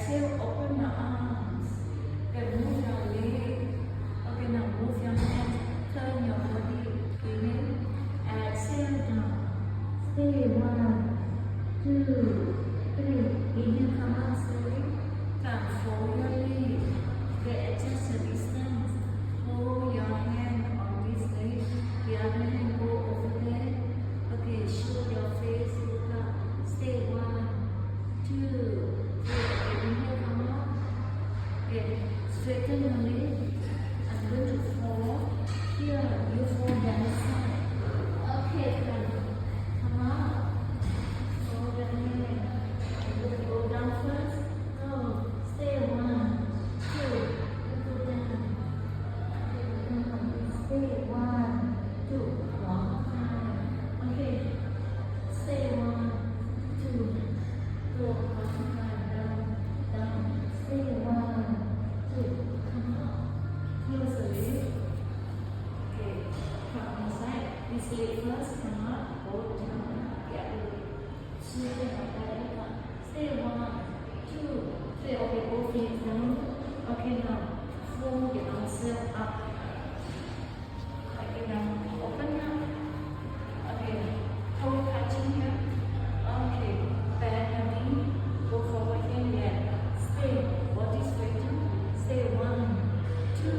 Exhale, open your arms. Okay, move your leg. Okay, now move your hands. Turn your body. Inhale. Exhale down. Stay 1, 2, 3. Inhale, come out slowly. Come, fold your leg. Okay, adjust the distance. Hold your hand on this leg. The other hand go over there. Okay, show your face. Look up. Stay 1, 2, 3. Okay, inhale, come out. Okay, straighten your leg. I'm going to fall. Here, you fall down the side. Okay, come out. Hold your hand. I'm going to go down first. No, stay 1, 2. Go down. Stay 1, 2. One time. Okay. Stay 1, 2. Go one time. Down. Stay 1, 2. Come out. Close the lid. Okay. Come inside. This leg first. Come out. Hold down. Get the leg. Straighten up. Stay 1, 2, 3. Okay. Both feet down. Okay. Now fold yourself up. Okay. Now open up. Okay. Toe touching here. Okay. Bend your knee. Go forward here. Yeah. Stay. Body straighten. Stay 1, 2,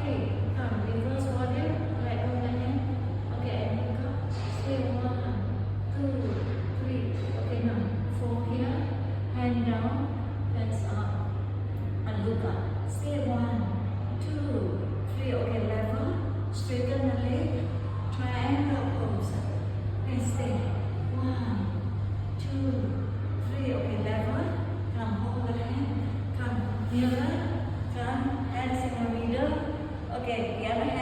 3. Come. Reverse warrior. Let go the hand. Okay. And look up. Stay 1, 2, 3. Okay. Now fold here. Hand down. Hands up. And look up. Stay 1, 2, 3. Okay. Level. Straighten the leg. Triangle pose. And stay 1, 2, 3. Okay. Level. Come. Hold the hand. Come. Nearer. Come. Hands in the middle. Okay. The other hand.